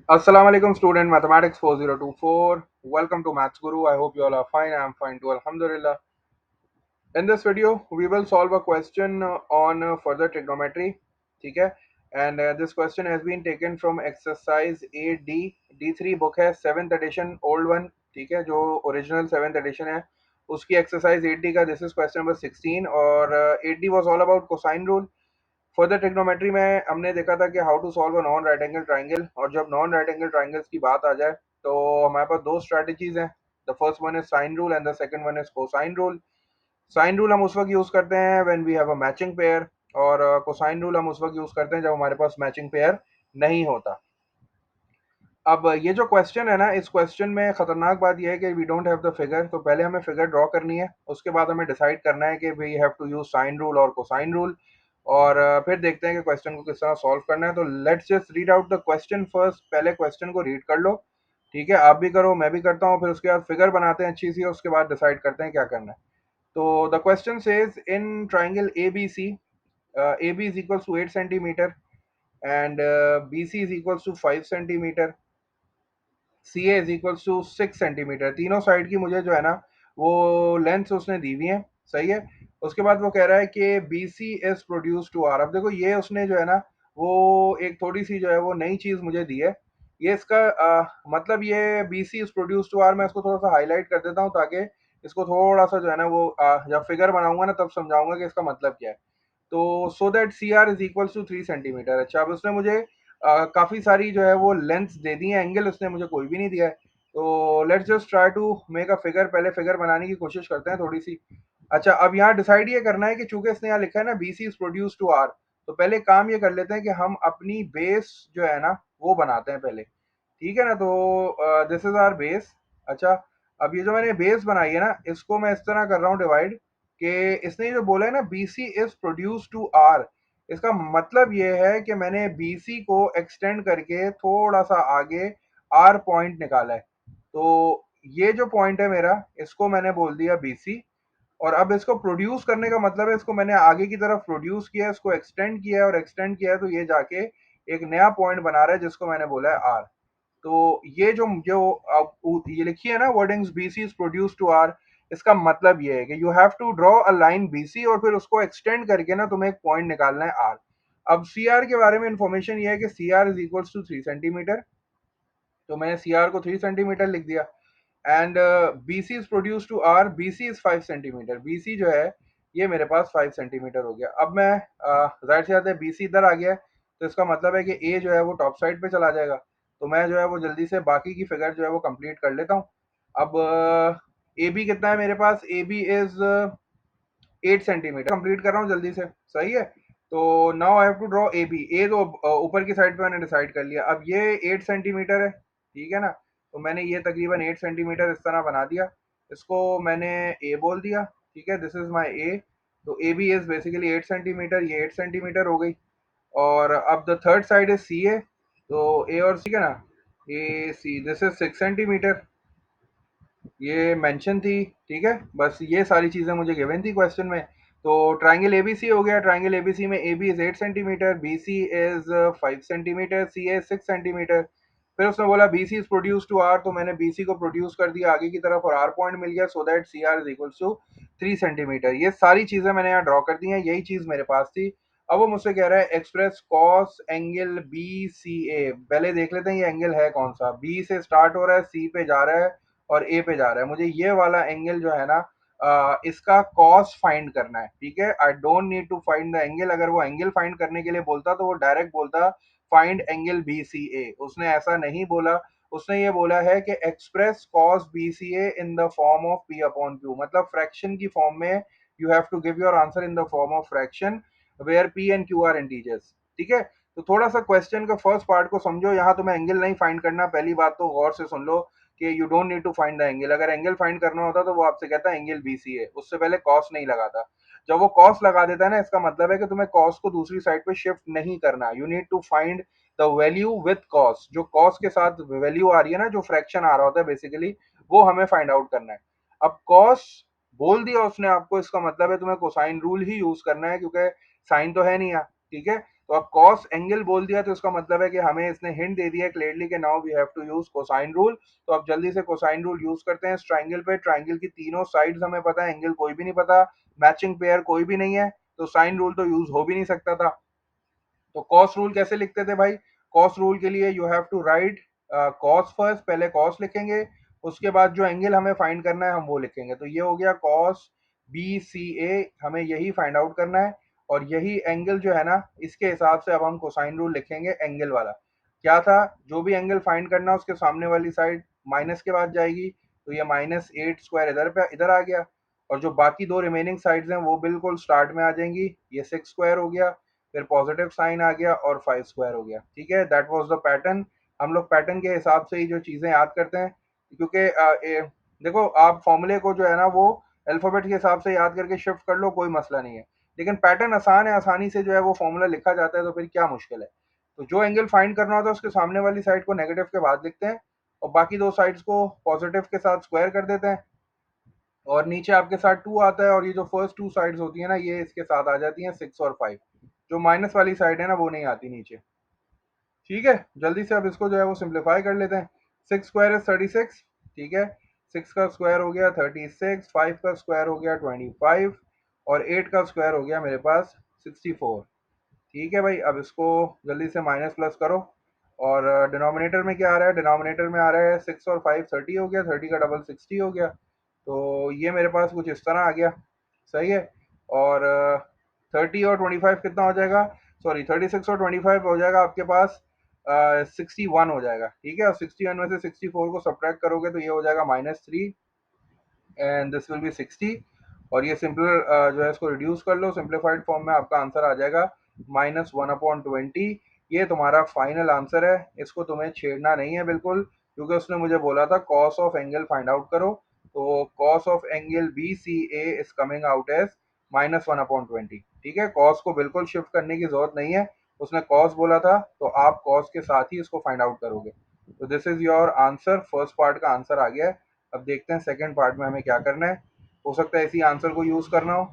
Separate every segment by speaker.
Speaker 1: Assalamu alaikum student mathematics 4024. Welcome to Maths Guru. I hope you all are fine. I am fine too. Alhamdulillah. In this video, we will solve a question on further trigonometry. ठीक है? And this question has been taken from exercise 8D. D3 book है 7th edition, old one. ठीक है? जो original 7th edition है उसकी exercise 8D का this is question number 16 और 8D was all about cosine rule. Further trigonometry में हमने देखा था कि how to solve a non right angle triangle, और जब नॉन राइट एंगल ट्राइंगल्स की बात आ जाए तो हमारे पास दो स्ट्रेटजीज हैं. The first one is sine rule and the second one is cosine rule. Sine rule हम उस वक्त यूज करते हैं when we have a matching pair, और कोसाइन रूल हम उस वक्त यूज करते हैं जब हमारे पास मैचिंग पेयर नहीं होता. अब ये जो क्वेश्चन है ना, इस क्वेश्चन में खतरनाक बात यह है कि we don't have the figure. तो पहले हमें फिगर ड्रॉ करनी है, उसके बाद हमें डिसाइड करना है कि we have to use sine rule और कोसाइन रूल, और फिर देखते हैं कि क्वेश्चन को किस तरह सॉल्व करना है. तो let's just read out the question first. पहले क्वेश्चन को रीड कर लो. ठीक है, आप भी करो, मैं भी करता हूँ, फिर उसके बाद फिगर बनाते हैं अच्छी सी, उसके बाद डिसाइड करते हैं क्या करना है. तो the question says in triangle A B C, A B is equals to 8 centimetre and B C is equals to 5 centimetre, C A is equals to 6 centimetre. तीनों साइड की मुझे जो है ना वो लेंथ उसने दी हुई है. सही है. उसके बाद वो कह रहा है कि B C is produce to R. अब देखो ये उसने जो है ना वो एक थोड़ी सी जो है वो नई चीज मुझे दी है. ये इसका मतलब ये B C is produce to R, मैं इसको थोड़ा सा हाईलाइट कर देता हूँ ताकि इसको थोड़ा सा जो है ना वो जब फिगर बनाऊंगा ना तब समझाऊंगा कि इसका मतलब क्या है. तो so that C R is equal to 3 centimetre. अच्छा, अब उसने मुझे काफ़ी सारी जो है वो लेंथ्स दे दी हैं, एंगल उसने मुझे कोई भी नहीं दिया है. तो let's just try to make a figure. पहले फिगर बनाने की कोशिश करते हैं थोड़ी सी. अच्छा, अब यहाँ डिसाइड ये करना है कि चूंकि इसने यहाँ लिखा है ना B C is produce to R, तो पहले काम ये कर लेते हैं कि हम अपनी बेस जो है ना वो बनाते हैं पहले. ठीक है ना. तो दिस इज आवर बेस. अच्छा, अब ये जो मैंने बेस बनाई है ना इसको मैं इस तरह कर रहा हूँ डिवाइड, कि इसने जो बोला है ना B C is produce to R, इसका मतलब ये है कि मैंने बी सी को एक्सटेंड करके थोड़ा सा आगे आर पॉइंट निकाला है. तो ये जो पॉइंट है मेरा, इसको मैंने बोल दिया बी सी. और अब इसको प्रोड्यूस करने का मतलब है इसको मैंने आगे की तरफ प्रोड्यूस किया है, इसको एक्सटेंड किया है, और एक्सटेंड किया है तो ये जाके एक नया पॉइंट बना रहा है जिसको मैंने बोला है आर. तो ये जो जो ये लिखी है ना wordings B C is produce to R, इसका मतलब ये है कि you have to draw a line B C और फिर उसको एक्सटेंड करके ना तुम्हें एक पॉइंट निकालना है आर. अब सी आर के बारे में इंफॉर्मेशन ये है कि C R is equals to 3 centimetre. तो मैंने सी आर को 3 सेंटीमीटर लिख दिया. And B C is produce to R, B C is 5 centimetre. B C जो है ये मेरे पास 5 सेंटीमीटर हो गया. अब मैं जाहिर सी बात है बी सी इधर आ गया है, तो इसका मतलब है कि ए जो है वो टॉप साइड पे चला जाएगा. तो मैं जो है वो जल्दी से बाकी की फिगर जो है वो कंप्लीट कर लेता हूँ. अब ए बी कितना है मेरे पास, A B is 8 centimetre. Complete कर रहा हूँ जल्दी से. सही है. तो now I have to draw A B. A तो ऊपर की साइड पे मैंने डिसाइड कर लिया. अब ये 8 सेंटीमीटर है. ठीक है ना. तो मैंने ये तकरीबन 8 सेंटीमीटर इस तरह बना दिया. इसको मैंने ए बोल दिया. ठीक है, दिस इज माई ए. तो A B is basically 8 centimetre, ये 8 सेंटीमीटर हो गई. और अब the third side is C A. तो ए और सी है ना, A C, this is 6 centimetre. ये मेंशन थी. ठीक है, बस ये सारी चीज़ें मुझे गिवन थी क्वेश्चन में. तो ट्राइंगल एबीसी हो गया. ट्राइंगल एबीसी में A B is 8 centimetre, B C is 5 centimetre, C is 6 centimetre. फिर उसने बोला B C is produce to R, तो मैंने बी सी को प्रोड्यूस कर दिया आगे की तरफ और आर पॉइंट मिल गया, so that C R is equals to 3 centimetre. ये सारी चीज़ें मैंने यहाँ ड्रॉ कर दी हैं, यही चीज़ मेरे पास थी. अब वो मुझसे कह रहा है express cos angle B C A. पहले देख लेते हैं ये एंगल है कौन सा. बी से स्टार्ट हो रहा है, सी पे जा रहा है और ए पे जा रहा है. मुझे ये वाला एंगल जो है ना इसका कॉस फाइंड करना है. ठीक है, I don't need to find the angle. अगर वो एंगल फाइंड करने के लिए बोलता तो वो डायरेक्ट बोलता find angle B C A. उसने ऐसा नहीं बोला. उसने ये बोला है कि express cos B C A in the form of P upon Q, मतलब फ्रैक्शन की फॉर्म में. You have to give your answer in the form of fraction where P and Q are integers. ठीक है. तो थोड़ा सा question का first part को समझो. यहाँ तुम्हें एंगल नहीं फाइंड करना. पहली बात तो गौर से सुन लो कि you don't need to find the angle. अगर एंगल फाइंड करना होता तो वो आपसे कहता है एंगल बी सी है, उससे पहले कॉस नहीं लगाता. जब वो कॉस लगा देता है ना, इसका मतलब है कि तुम्हें कॉस को दूसरी साइड पे शिफ्ट नहीं करना. You need to find the value with cos. जो कॉस के साथ वैल्यू आ रही है ना, जो फ्रैक्शन आ रहा होता है बेसिकली, वो हमें फाइंड आउट करना है. अब कॉस बोल दिया उसने आपको, इसका मतलब है तुम्हें कोसाइन रूल ही यूज करना है क्योंकि साइन तो है नहीं यहाँ. ठीक है. तो अब कॉस एंगल बोल दिया तो इसका मतलब है कि हमें इसने हिंट दे दिया क्लियरली कि now we have to use cosine rule. तो अब जल्दी से कोसाइन रूल यूज करते हैं इस ट्राइंगल पे। ट्राइंगल की तीनों साइड्स हमें पता है, एंगल कोई भी नहीं पता, मैचिंग पेयर कोई भी नहीं है, तो साइन रूल तो यूज हो भी नहीं सकता था। तो कॉस रूल कैसे लिखते थे भाई? कॉस रूल के लिए you have to write cos first, पहले कॉस लिखेंगे, उसके बाद जो एंगल हमें फाइंड करना है हम वो लिखेंगे। तो ये हो गया कॉस बी सी ए, हमें यही फाइंड आउट करना है और यही एंगल जो है ना, इसके हिसाब से अब हम कोसाइन रूल लिखेंगे एंगल वाला। क्या था, जो भी एंगल फाइंड करना उसके सामने वाली साइड माइनस के बाद जाएगी, तो ये -8² इधर पे इधर आ गया, और जो बाकी दो रिमेनिंग साइड्स हैं वो बिल्कुल स्टार्ट में आ जाएंगी। ये 6² हो गया, फिर पॉजिटिव साइन आ गया और 5² हो गया। ठीक है, दैट वाज द पैटर्न। हम लोग पैटर्न के हिसाब से ही जो चीजें याद करते हैं, क्योंकि देखो आप फॉर्मूले को जो है ना वो अल्फाबेट के हिसाब से याद करके शिफ्ट कर लो, कोई मसला नहीं है, लेकिन पैटर्न आसान है, आसानी से जो है वो फॉर्मूला लिखा जाता है, तो फिर क्या मुश्किल है। तो जो एंगल फाइंड करना होता है उसके सामने वाली साइड को नेगेटिव के बाद लिखते हैं और बाकी दो साइड्स को पॉजिटिव के साथ स्क्वायर कर देते हैं, और नीचे आपके साथ 2 आता है, और ये जो फर्स्ट 2 साइड्स होती है ना ये इसके साथ आ जाती हैं 6 और 5। जो माइनस वाली साइड है ना वो नहीं आती नीचे। ठीक है, जल्दी से अब इसको जो है वो सिंप्लीफाई कर लेते हैं। 6² इज 36। ठीक है, 6 का स्क्वायर हो गया 36, 5 का स्क्वायर हो गया 25 और 8 का स्क्वायर हो गया मेरे पास 64। ठीक है भाई, अब इसको जल्दी से माइनस प्लस करो, और डिनोमिनेटर में क्या आ रहा है? डिनोमिनेटर में आ रहा है 6 और 5 30 हो गया, 30 का डबल 60 हो गया, तो ये मेरे पास कुछ इस तरह आ गया। सही है, और 30 और 25 कितना हो जाएगा? सॉरी, 36 और 25 हो जाएगा आपके पास 61 हो जाएगा। ठीक है, और 61 में से 64 को सब्ट्रैक्ट करोगे तो ये हो जाएगा -3 एंड दिस विल बी 60। और ये सिंपल जो है इसको रिड्यूस कर लो, सिंप्लीफाइड फॉर्म में आपका आंसर आ जाएगा -1/20। ये तुम्हारा फाइनल आंसर है, इसको तुम्हें छेड़ना नहीं है बिल्कुल, क्योंकि उसने मुझे बोला था cos of angle find out करो। तो cos of angle B C A is coming out as -1/20। ठीक है, कॉस को बिल्कुल शिफ्ट करने की जरूरत नहीं है, उसने कॉस बोला था तो आप कॉस के साथ ही इसको फाइंड आउट करोगे। तो this is your answer, first part का आंसर आ गया है। अब देखते हैं सेकंड पार्ट में हमें क्या करना है। हो सकता है इसी आंसर को यूज करना हो।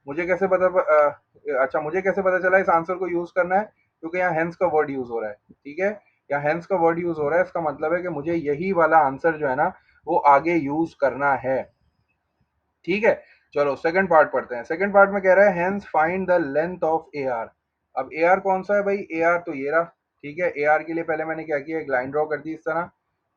Speaker 1: मुझे कैसे पता अच्छा, मुझे कैसे पता चला इस आंसर को यूज करना है? क्योंकि यहाँ हेंस का वर्ड यूज हो रहा है। ठीक है, यहाँ हेंस का वर्ड यूज हो रहा है, इसका मतलब है कि मुझे यही वाला आंसर जो है ना वो आगे यूज करना है। ठीक है, चलो सेकंड पार्ट पढ़ते हैं। सेकंड पार्ट में कह रहा है hence find the length of A are. अब ए आर कौन सा है भाई? ए आर तो ये रहा। ठीक है, ए आर के लिए पहले मैंने क्या किया, एक लाइन ड्रॉ कर दी इस तरह।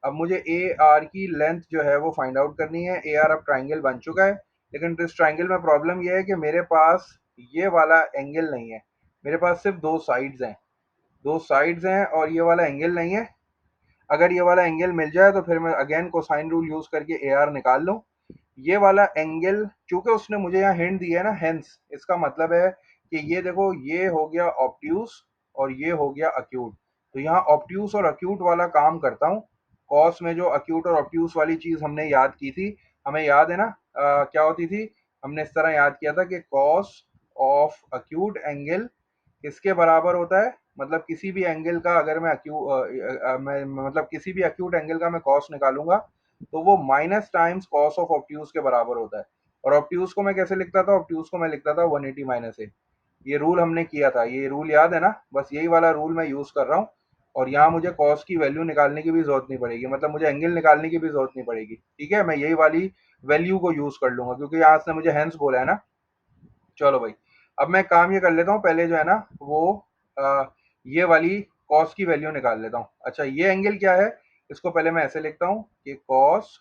Speaker 1: अब मुझे ए आर की लेंथ जो है वो फाइंड आउट करनी है। ए आर अब ट्राइंगल बन चुका है, लेकिन इस ट्राइंगल में प्रॉब्लम ये है कि मेरे पास ये वाला एंगल नहीं है, मेरे पास सिर्फ दो साइड्स हैं, दो साइड्स हैं और ये वाला एंगल नहीं है। अगर ये वाला एंगल मिल जाए तो फिर मैं अगेन कोसाइन रूल यूज करके ए आर निकाल लूँ। ये वाला एंगल, चूंकि उसने मुझे यहाँ हिंट दिया है ना हेंस, इसका मतलब है कि ये देखो ये हो गया ऑब्ट्यूस और ये हो गया अक्यूट। तो यहाँ ऑब्ट्यूस और अक्यूट वाला काम करता हूँ। कॉस में जो अक्यूट और ऑब्ट्यूस वाली चीज हमने याद की थी, हमें याद है ना क्या होती थी? हमने इस तरह याद किया था कि कॉस ऑफ अक्यूट एंगल किसके बराबर होता है? मतलब किसी भी एंगल का अगर मैं मैं मतलब किसी भी अक्यूट एंगल का मैं कॉस निकालूंगा तो वो minus times cos of obtuse के बराबर होता है। और ऑब्ट्यूज को मैं कैसे लिखता था? ऑब्ट्यूज को मैं लिखता था 180 - a। ये रूल हमने किया था, ये रूल याद है ना? बस यही वाला रूल मैं यूज कर रहा हूँ, और यहाँ मुझे कॉस की वैल्यू निकालने की भी जरूरत नहीं पड़ेगी, मतलब मुझे एंगल निकालने की भी जरूरत नहीं पड़ेगी। ठीक है, मैं यही वाली वैल्यू को यूज कर लूंगा क्योंकि यहाँ से मुझे हेंस बोला है ना। चलो भाई, अब मैं काम ये कर लेता हूँ, पहले जो है ना वो ये वाली कॉस की वैल्यू निकाल लेता हूँ। अच्छा, ये एंगल क्या है? इसको पहले मैं ऐसे लिखता हूँ कि cos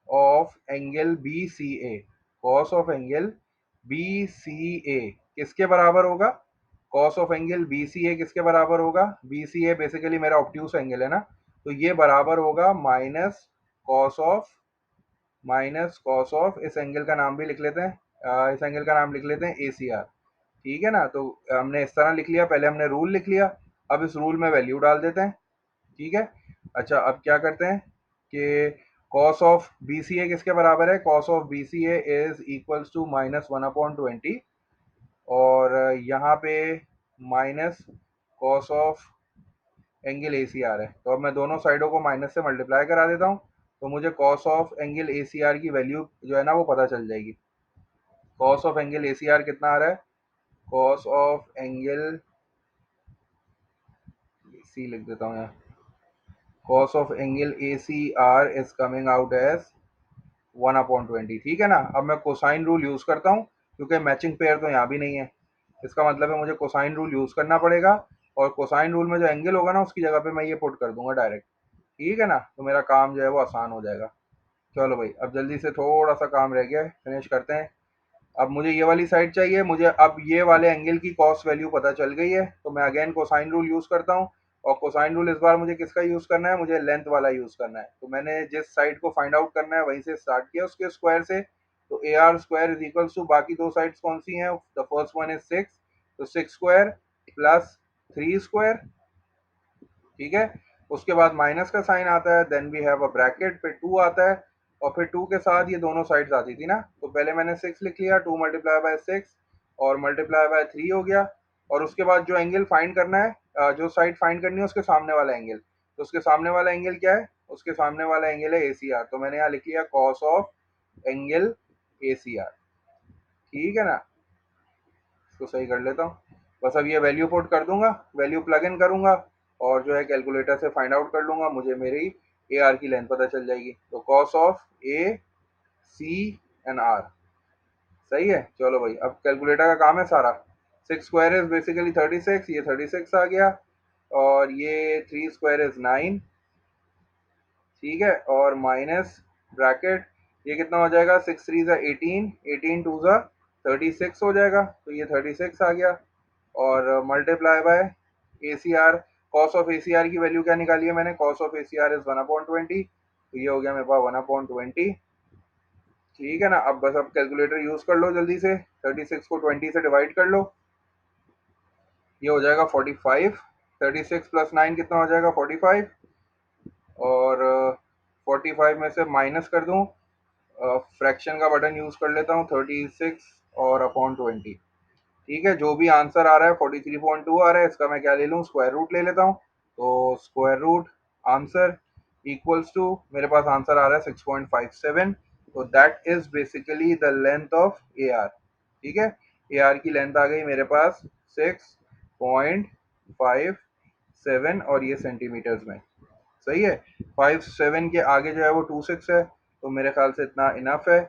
Speaker 1: of angle B C A, cos of angle B C A किसके बराबर होगा? Cos of angle B C A किसके बराबर होगा? बी सी ए बेसिकली मेरा ऑब्ट्यूस एंगल है ना, तो ये बराबर होगा cos of minus cos of, इस एंगल का नाम भी लिख लेते हैं, इस एंगल का नाम लिख लेते हैं ए सी आर। ठीक है ना, तो हमने इस तरह लिख लिया, पहले हमने रूल लिख लिया, अब इस रूल में वैल्यू डाल देते हैं। ठीक है, अच्छा अब क्या करते हैं कि cos of B C A किसके बराबर है? Cos of B C A is equals to -1/20, और यहाँ पे minus cos of angle A C R है, तो अब मैं दोनों साइडों को माइनस से मल्टीप्लाई करा देता हूँ, तो मुझे cos of angle A C R की वैल्यू जो है ना वो पता चल जाएगी। Cos of angle A C R कितना आ रहा है? कॉस ऑफ एंगल सी लिख देता हूँ यहाँ। Cos of angle A C R is coming out as 1/20। ठीक है ना। अब मैं कोसाइन रूल यूज करता हूँ क्योंकि मैचिंग पेयर तो यहाँ भी नहीं है। इसका मतलब है मुझे कोसाइन रूल यूज करना पड़ेगा, और कोसाइन रूल में जो एंगल होगा ना उसकी जगह पे मैं ये पुट कर दूंगा डायरेक्ट। ठीक है ना, तो मेरा काम जो है वो आसान हो जाएगा। चलो भाई, अब जल्दी से थोड़ा सा काम रह गया है, फिनिश करते हैं। अब मुझे ये वाली साइड चाहिए, मुझे अब ये वाले एंगल की कॉस वैल्यू पता चल गई है, तो मैं अगेन कोसाइन रूल यूज करता हूँ। और कोसाइन रूल इस बार मुझे किसका यूज करना है, मुझे लेंथ वाला यूज करना है। तो मैंने जिस साइड को फाइंड आउट करना है वहीं से स्टार्ट किया, उसके स्क्वायर से। तो A R square is equals to, बाकी दो साइड्स कौन सी हैं, द फर्स्ट वन इज 6, तो 6 स्क्वायर प्लस 3 स्क्वायर। ठीक है। उसके बाद माइनस का साइन आता है, then we have a bracket, फिर 2 आता है, और फिर 2 के साथ ये दोनों साइड्स आती थी ना, तो पहले मैंने 6 लिख लिया, 2 मल्टीप्लाई बाय 6 और मल्टीप्लाई बाय 3 हो गया। और उसके बाद जो एंगल फाइंड करना है, जो साइड फाइंड करनी है उसके सामने वाला एंगल, तो उसके सामने वाला एंगल क्या है, उसके सामने वाला एंगल है ए सी आर, तो मैंने यहाँ लिख लिया cos of angle A C R. ठीक है ना, इसको सही कर लेता हूँ। बस अब ये वैल्यू पुट कर दूंगा, वैल्यू प्लग इन करूंगा, और जो है कैलकुलेटर से फाइंड आउट कर लूंगा, मुझे मेरी ए आर की लेंथ पता चल जाएगी। तो cos of A C N R. सही है। चलो भाई, अब कैलकुलेटर का काम है सारा। 6 स्क्वायर इज बेसिकली 36, ये 36 आ गया, और ये 3 स्क्वायर इज 9। ठीक है, और माइनस ब्रैकेट, ये कितना हो जाएगा, 6 थ्री ज़ा 18, 18 टू ज़ा 36 हो जाएगा, तो ये 36 आ गया। और multiply by A C R, cos of A C R की वैल्यू क्या निकाली है मैंने, cos of A C R is 1/20, तो ये हो गया मेरे पास 1/20। ठीक है ना। अब बस अब कैलकुलेटर यूज कर लो जल्दी से, 36 को 20 से डिवाइड कर लो, ये हो जाएगा 45। 36 प्लस 9 कितना हो जाएगा, 45। और 45 में से माइनस कर दूं, फ्रैक्शन का बटन यूज कर लेता हूँ, 36 और अपॉन 20। ठीक है, जो भी आंसर आ रहा है 43.2 आ रहा है, इसका मैं क्या ले लूँ, स्क्वायर रूट ले लेता हूँ। तो square root answer equals to, मेरे पास आंसर आ रहा है 6.57, तो that is basically the length of A R. ठीक है, ए आर की लेंथ आ गई मेरे पास 6.57, और ये सेंटीमीटर्स में। सही है। 57 के आगे जो है वो 26 है, तो मेरे ख्याल से इतना इनफ है।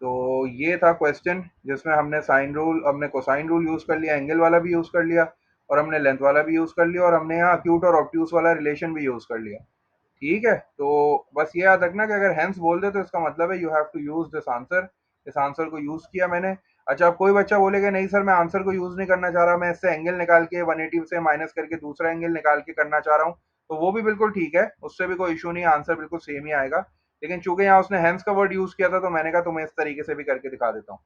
Speaker 1: तो ये था क्वेश्चन जिसमें हमने साइन रूल, हमने कोसाइन रूल यूज कर लिया, एंगल वाला भी यूज कर लिया, और हमने लेंथ वाला भी यूज कर लिया, और हमने यहाँ अक्यूट और ऑब्ट्यूस वाला रिलेशन भी यूज कर लिया। ठीक है, तो बस ये याद रखना कि अगर हेंस बोल दे तो इसका मतलब है you have to use this answer. इस आंसर को यूज किया मैंने। अच्छा, अब कोई बच्चा बोलेगा नहीं सर मैं आंसर को यूज नहीं करना चाह रहा, मैं इससे एंगल निकाल के 180 से माइनस करके दूसरा एंगल निकाल के करना चाह रहा हूँ, तो वो भी बिल्कुल ठीक है, उससे भी कोई इशू नहीं है, आंसर बिल्कुल सेम ही आएगा। लेकिन चूंकि यहाँ उसने हेंस का वर्ड यूज किया था, तो मैंने कहा तुम्हें इस तरीके से भी करके दिखा देता हूँ।